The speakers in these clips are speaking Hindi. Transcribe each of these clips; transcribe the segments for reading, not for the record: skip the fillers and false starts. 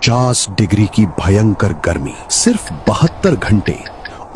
50 डिग्री की भयंकर गर्मी, सिर्फ 72 घंटे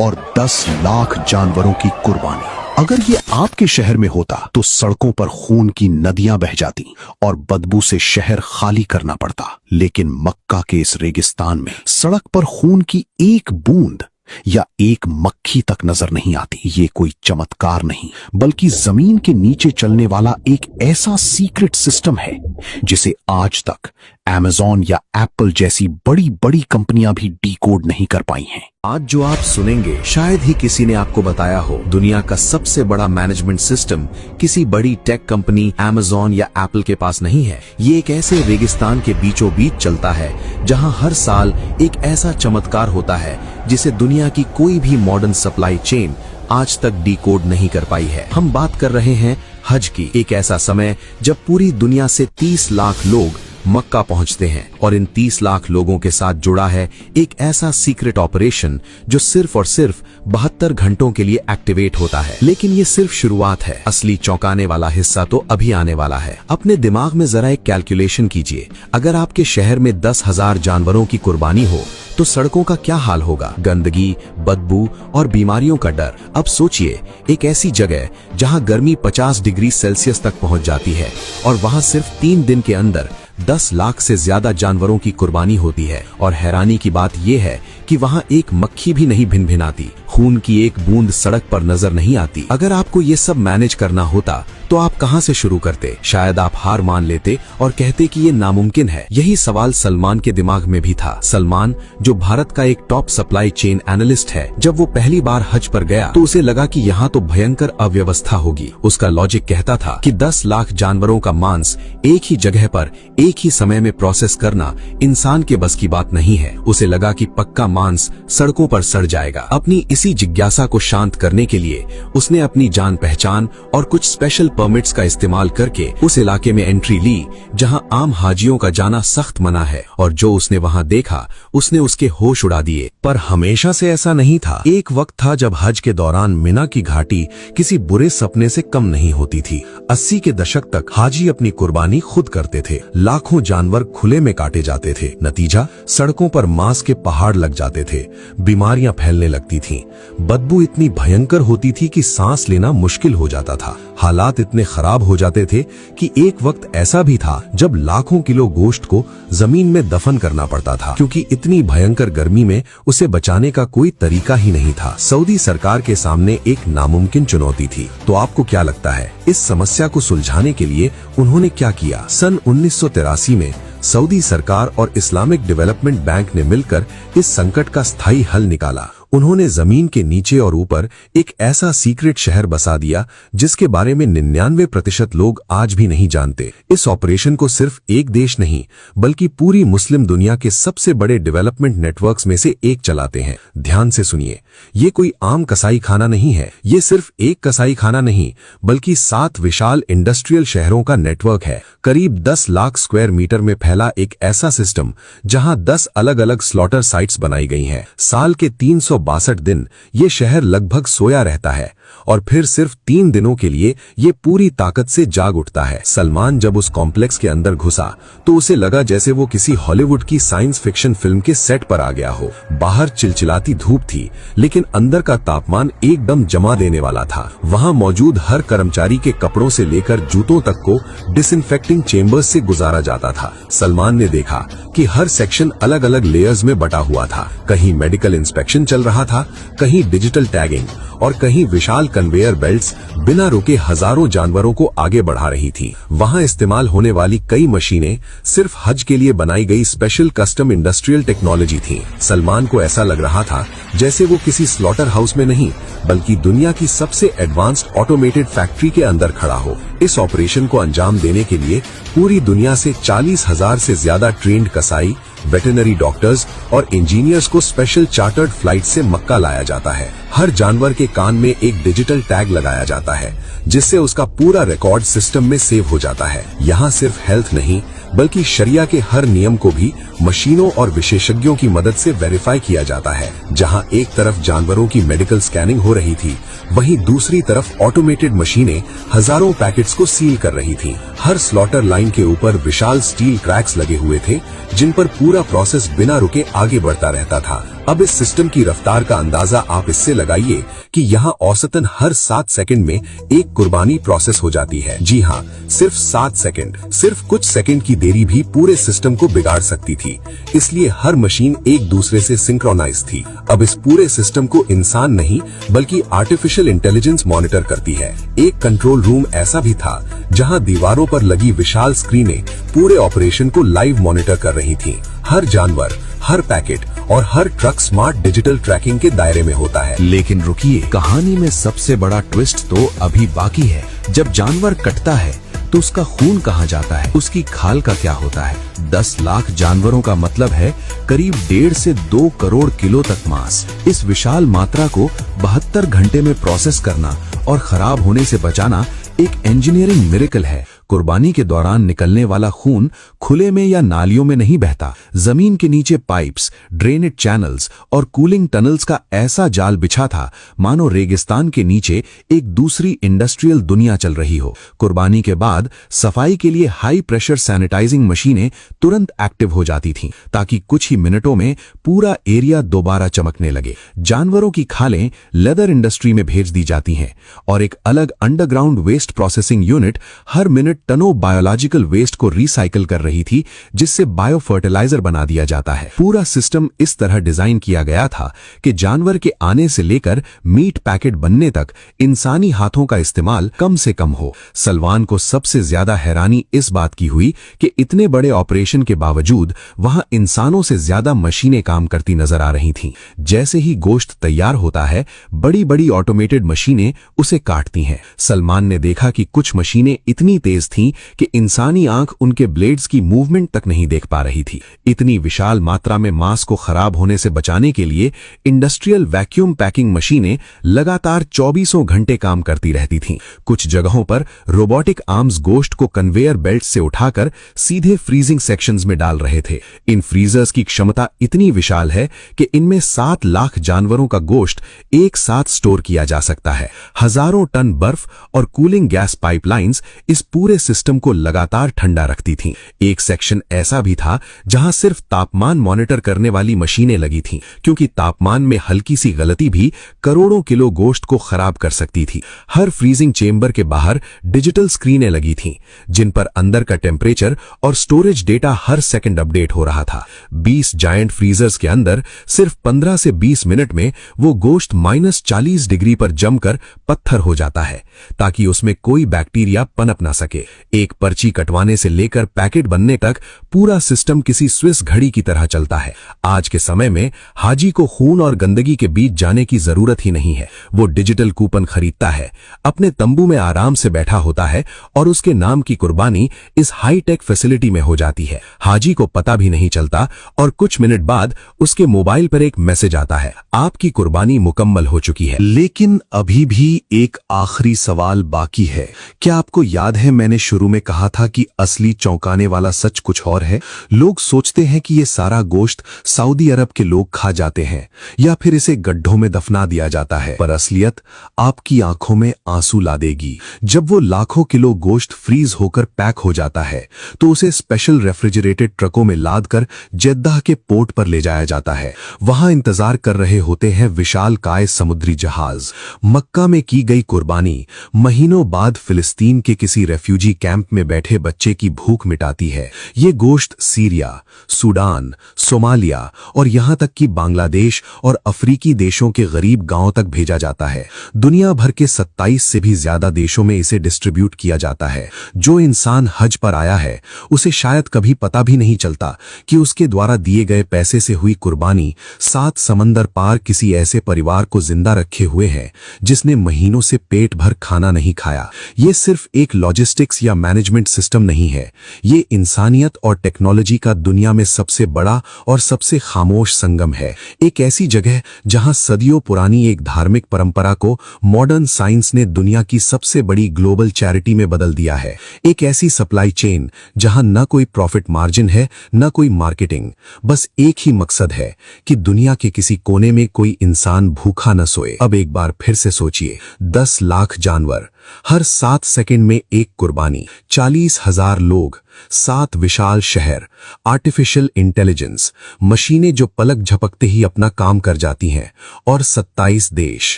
और 10 लाख जानवरों की कुर्बानी। अगर ये आपके शहर में होता तो सड़कों पर खून की नदियां बह जाती और बदबू से शहर खाली करना पड़ता। लेकिन मक्का के इस रेगिस्तान में सड़क पर खून की एक बूंद या एक मक्खी तक नजर नहीं आती। ये कोई चमत्कार नहीं, बल्कि जमीन के नीचे चलने वाला एक ऐसा सीक्रेट सिस्टम है जिसे आज तक अमेज़न या एप्पल जैसी बड़ी बड़ी कंपनियां भी डीकोड नहीं कर पाई हैं। आज जो आप सुनेंगे शायद ही किसी ने आपको बताया हो। दुनिया का सबसे बड़ा मैनेजमेंट सिस्टम किसी बड़ी टेक कंपनी अमेज़न या एप्पल के पास नहीं है। ये एक ऐसे रेगिस्तान के बीचों बीच चलता है जहां हर साल एक ऐसा चमत्कार होता है जिसे दुनिया की कोई भी मॉडर्न सप्लाई चेन आज तक डीकोड नहीं कर पाई है। हम बात कर रहे हैं हज की। एक ऐसा समय जब पूरी दुनिया से 30 लाख लोग मक्का पहुंचते हैं और इन 30 लाख लोगों के साथ जुड़ा है एक ऐसा सीक्रेट ऑपरेशन जो सिर्फ और सिर्फ 72 घंटों के लिए एक्टिवेट होता है। लेकिन ये सिर्फ शुरुआत है, असली चौंकाने वाला हिस्सा तो अभी आने वाला है। अपने दिमाग में जरा एक कैलकुलेशन कीजिए, अगर आपके शहर में 10,000 जानवरों की कुर्बानी हो तो सड़कों का क्या हाल होगा। गंदगी, बदबू और बीमारियों का डर। अब सोचिए, एक ऐसी जगह जहां गर्मी 50 डिग्री सेल्सियस तक पहुंच जाती है और वहां सिर्फ 3 दिन के अंदर 10 लाख से ज्यादा जानवरों की कुर्बानी होती है। और हैरानी की बात यह है कि वहां एक मक्खी भी नहीं भिनभिनाती, खून की एक बूंद सड़क पर नजर नहीं आती। अगर आपको ये सब मैनेज करना होता तो आप कहां से शुरू करते? शायद आप हार मान लेते और कहते कि ये नामुमकिन है। यही सवाल सलमान के दिमाग में भी था। सलमान, जो भारत का एक टॉप सप्लाई चेन एनालिस्ट है, जब वो पहली बार हज पर गया तो उसे लगा कि यहाँ तो भयंकर अव्यवस्था होगी। उसका लॉजिक कहता था कि 10 लाख जानवरों का मांस एक ही जगह पर एक ही समय में प्रोसेस करना इंसान के बस की बात नहीं है। उसे लगा कि पक्का मांस सड़कों पर सड़ जाएगा। अपनी इसी जिज्ञासा को शांत करने के लिए उसने अपनी जान पहचान और कुछ स्पेशल परमिट्स का इस्तेमाल करके उस इलाके में एंट्री ली जहां आम हाजियों का जाना सख्त मना है। और जो उसने वहां देखा उसने उसके होश उड़ा दिए। पर हमेशा से ऐसा नहीं था। एक वक्त था जब हज के दौरान मिना की घाटी किसी बुरे सपने से कम नहीं होती थी। 80 के दशक तक हाजी अपनी कुर्बानी खुद करते थे। लाखों जानवर खुले में काटे जाते थे। नतीजा, सड़कों पर मांस के पहाड़ लग जाते थे, बीमारियां फैलने लगती थीं, बदबू इतनी भयंकर होती थी कि सांस लेना मुश्किल हो जाता था। हालात इतने खराब हो जाते थे कि एक वक्त ऐसा भी था जब लाखों किलो गोश्त को जमीन में दफन करना पड़ता था, क्योंकि इतनी भयंकर गर्मी में उसे बचाने का कोई तरीका ही नहीं था। सऊदी सरकार के सामने एक नामुमकिन चुनौती थी। तो आपको क्या लगता है, इस समस्या को सुलझाने के लिए उन्होंने क्या किया? सन 1983 में सऊदी सरकार और इस्लामिक डेवलपमेंट बैंक ने मिलकर इस संकट का स्थायी हल निकाला। उन्होंने जमीन के नीचे और ऊपर एक ऐसा सीक्रेट शहर बसा दिया जिसके बारे में 99% लोग आज भी नहीं जानते। इस ऑपरेशन को सिर्फ एक देश नहीं बल्कि पूरी मुस्लिम दुनिया के सबसे बड़े डेवलपमेंट नेटवर्क्स में से एक चलाते हैं। ध्यान से सुनिए, ये कोई आम कसाई खाना नहीं है। ये सिर्फ एक कसाई खाना नहीं बल्कि 7 विशाल इंडस्ट्रियल शहरों का नेटवर्क है। करीब 10 लाख स्क्वायर मीटर में फैला एक ऐसा सिस्टम जहां 10 अलग अलग स्लॉटर साइट्स बनाई गई हैं। साल के 362 दिन ये शहर लगभग सोया रहता है और फिर सिर्फ 3 दिनों के लिए ये पूरी ताकत से जाग उठता है। सलमान जब उस कॉम्प्लेक्स के अंदर घुसा तो उसे लगा जैसे वो किसी हॉलीवुड की साइंस फिक्शन फिल्म के सेट पर आ गया हो। बाहर चिलचिलाती धूप थी लेकिन अंदर का तापमान एकदम जमा देने वाला था। वहां मौजूद हर कर्मचारी के कपड़ों से लेकर जूतों तक को डिसइंफेक्टिंग चेंबर्स से गुजारा जाता था। सलमान ने देखा कि हर सेक्शन अलग अलग लेयर्स में बटा हुआ था। कहीं मेडिकल इंस्पेक्शन चल रहा था, कहीं डिजिटल टैगिंग और कहीं विशाल कन्वेयर बेल्ट्स बिना रुके हजारों जानवरों को आगे बढ़ा रही थी। वहां इस्तेमाल होने वाली कई मशीनें सिर्फ हज के लिए बनाई गई स्पेशल कस्टम इंडस्ट्रियल टेक्नोलॉजी थी। सलमान को ऐसा लग रहा था जैसे वो किसी स्लॉटर हाउस में नहीं बल्कि दुनिया की सबसे एडवांस्ड ऑटोमेटेड फैक्ट्री के अंदर खड़ा हो। इस ऑपरेशन को अंजाम देने के लिए पूरी दुनिया से 40,000 से ज्यादा ट्रेंड कसाई, वेटरनरी डॉक्टर्स और इंजीनियर्स को स्पेशल चार्टर्ड फ्लाइट से मक्का लाया जाता है। हर जानवर के कान में एक डिजिटल टैग लगाया जाता है जिससे उसका पूरा रिकॉर्ड सिस्टम में सेव हो जाता है। यहाँ सिर्फ हेल्थ नहीं बल्कि शरिया के हर नियम को भी मशीनों और विशेषज्ञों की मदद से वेरीफाई किया जाता है। जहां एक तरफ जानवरों की मेडिकल स्कैनिंग हो रही थी, वहीं दूसरी तरफ ऑटोमेटेड मशीनें हजारों पैकेट्स को सील कर रही थीं। हर स्लॉटर लाइन के ऊपर विशाल स्टील ट्रैक्स लगे हुए थे, जिन पर पूरा प्रोसेस बिना रुके आगे बढ़ता रहता था। अब इस सिस्टम की रफ्तार का अंदाजा आप इससे लगाइए कि यहाँ औसतन हर 7 सेकंड में एक कुर्बानी प्रोसेस हो जाती है। जी हाँ, सिर्फ 7 सेकंड। सिर्फ कुछ सेकंड की देरी भी पूरे सिस्टम को बिगाड़ सकती थी, इसलिए हर मशीन एक दूसरे से सिंक्रोनाइज थी। अब इस पूरे सिस्टम को इंसान नहीं बल्कि आर्टिफिशियल इंटेलिजेंस मॉनिटर करती है। एक कंट्रोल रूम ऐसा भी था जहाँ दीवारों पर लगी विशाल स्क्रीनें पूरे ऑपरेशन को लाइव मॉनिटर कर रही थीं। हर जानवर, हर पैकेट और हर ट्रक स्मार्ट डिजिटल ट्रैकिंग के दायरे में होता है। लेकिन रुकिए, कहानी में सबसे बड़ा ट्विस्ट तो अभी बाकी है। जब जानवर कटता है तो उसका खून कहाँ जाता है, उसकी खाल का क्या होता है? 10 लाख जानवरों का मतलब है करीब 1.5 से 2 करोड़ किलो तक मांस। इस विशाल मात्रा को 72 घंटे में प्रोसेस करना और खराब होने से बचाना एक इंजीनियरिंग मिरेकल है। कुर्बानी के दौरान निकलने वाला खून खुले में या नालियों में नहीं बहता। जमीन के नीचे पाइप्स, ड्रेनेज चैनल्स और कूलिंग टनल्स का ऐसा जाल बिछा था मानो रेगिस्तान के नीचे एक दूसरी इंडस्ट्रियल दुनिया चल रही हो। कुर्बानी के बाद सफाई के लिए हाई प्रेशर सैनिटाइजिंग मशीनें तुरंत एक्टिव हो जाती थीं, ताकि कुछ ही मिनटों में पूरा एरिया दोबारा चमकने लगे। जानवरों की खालें लेदर इंडस्ट्री में भेज दी जाती हैं और एक अलग अंडरग्राउंड वेस्ट प्रोसेसिंग यूनिट हर मिनट टनों बायोलॉजिकल वेस्ट को रिसाइकिल कर रही थी, जिससे बायो फर्टिलाइजर बना दिया जाता है। पूरा सिस्टम इस तरह डिजाइन किया गया था कि जानवर के आने से लेकर मीट पैकेट बनने तक इंसानी हाथों का इस्तेमाल कम से कम हो। सलमान को सबसे ज्यादा हैरानी इस बात की हुई कि इतने बड़े ऑपरेशन के बावजूद वहां इंसानों से ज्यादा मशीनें काम करती नजर आ रही थीं। जैसे ही गोश्त तैयार होता है, बड़ी बड़ी ऑटोमेटेड मशीनें उसे काटती हैं। सलमान ने देखा कि कुछ मशीनें इतनी तेज थीं कि इंसानी आंख उनके ब्लेड्स की मूवमेंट तक नहीं देख पा रही थी। इतनी विशाल मात्रा में मांस को खराब होने से बचाने के लिए इंडस्ट्रियल वैक्यूम पैकिंग मशीनें लगातार 24 घंटे काम करती रहती थीं। कुछ जगहों पर रोबोटिक आर्म्स गोश्त को कन्वेयर बेल्ट से उठाकर सीधे फ्रीजिंग सेक्शंस में डाल रहे थे। इन फ्रीजर्स की क्षमता इतनी विशाल है कि इनमें 7 लाख जानवरों का गोश्त एक साथ स्टोर किया जा सकता है। हजारों टन बर्फ और कूलिंग गैस पाइपलाइंस इस पूरे सिस्टम को लगातार ठंडा रखती थीं। एक सेक्शन ऐसा भी था जहां सिर्फ तापमान मॉनिटर करने वाली मशीनें लगी थीं, क्योंकि तापमान में हल्की सी गलती भी करोड़ों किलो गोश्त को खराब कर सकती थी। हर फ्रीजिंग चेंबर के बाहर डिजिटल स्क्रीनें लगी थीं, जिन पर अंदर का टेम्परेचर और स्टोरेज डेटा हर सेकंड अपडेट हो रहा था। 20 जायंट फ्रीजर्स के अंदर सिर्फ 15 से 20 मिनट में वो गोश्त -40 डिग्री पर जमकर पत्थर हो जाता है, ताकि उसमें कोई बैक्टीरिया पनप ना सके। एक पर्ची कटवाने से लेकर पैकेट बनने तक पूरा सिस्टम किसी स्विस घड़ी की तरह चलता है। आज के समय में हाजी को खून और गंदगी के बीच जाने की जरूरत ही नहीं है। वो डिजिटल कूपन खरीदता है, अपने तंबू में आराम से बैठा होता है और उसके नाम की कुर्बानी इस हाईटेक फैसिलिटी में हो जाती है। हाजी को पता भी नहीं चलता और कुछ मिनट बाद उसके मोबाइल पर एक मैसेज आता है, आपकी कुर्बानी मुकम्मल हो चुकी है। लेकिन अभी भी एक आखिरी सवाल बाकी है। क्या आपको याद है मैंने शुरू में कहा था कि असली चौंकाने वाला सच कुछ और है? लोग सोचते हैं कि ये सारा गोश्त सऊदी अरब के लोग खा जाते हैं या फिर इसे गड्ढों में दफना दिया जाता है, पर असलियत आपकी आंखों में आंसू ला देगी। जब वो लाखों किलो गोश्त फ्रीज होकर पैक हो जाता है तो उसे स्पेशल रेफ्रिजरेटेड ट्रकों में लाद कर जेद्दाह के पोर्ट पर ले जाया जाता है। वहां इंतजार कर रहे होते हैं विशाल काय समुद्री जहाज। मक्का में की गई कुर्बानी महीनों बाद फिलिस्तीन के किसी रेफ्यूजी कैंप में बैठे बच्चे की भूख मिटाती है। ये गोश्त सीरिया, सूडान, सोमालिया और यहां तक कि बांग्लादेश और अफ्रीकी देशों के गरीब गांवों तक भेजा जाता है। दुनिया भर के 27 से भी ज्यादा देशों में इसे डिस्ट्रीब्यूट किया जाता है। जो इंसान हज पर आया है उसे शायद कभी पता भी नहीं चलता कि उसके द्वारा दिए गए पैसे से हुई कुर्बानी 7 समंदर पार किसी ऐसे परिवार को जिंदा रखे हुए है जिसने महीनों से पेट भर खाना नहीं खाया। ये सिर्फ एक लॉजिस्टिक्स या मैनेजमेंट सिस्टम नहीं है, ये इंसानियत और टेक्नोलॉजी का दुनिया में सबसे बड़ा और सबसे खामोश संगम है। एक ऐसी जगह जहां सदियों पुरानी एक धार्मिक परंपरा को मॉडर्न साइंस ने दुनिया की सबसे बड़ी ग्लोबल चैरिटी में बदल दिया है। एक ऐसी सप्लाई चेन जहां न कोई प्रॉफिट मार्जिन है, न कोई मार्केटिंग, बस एक ही मकसद है कि दुनिया के किसी कोने में कोई इंसान भूखा न सोए। अब एक बार फिर से सोचिए, 10 लाख जानवर, हर 7 सेकंड में एक कुर्बानी, 40,000 लोग, 7 विशाल शहर, आर्टिफिशियल इंटेलिजेंस, मशीनें जो पलक झपकते ही अपना काम कर जाती हैं, और 27 देश।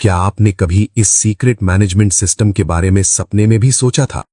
क्या आपने कभी इस सीक्रेट मैनेजमेंट सिस्टम के बारे में सपने में भी सोचा था?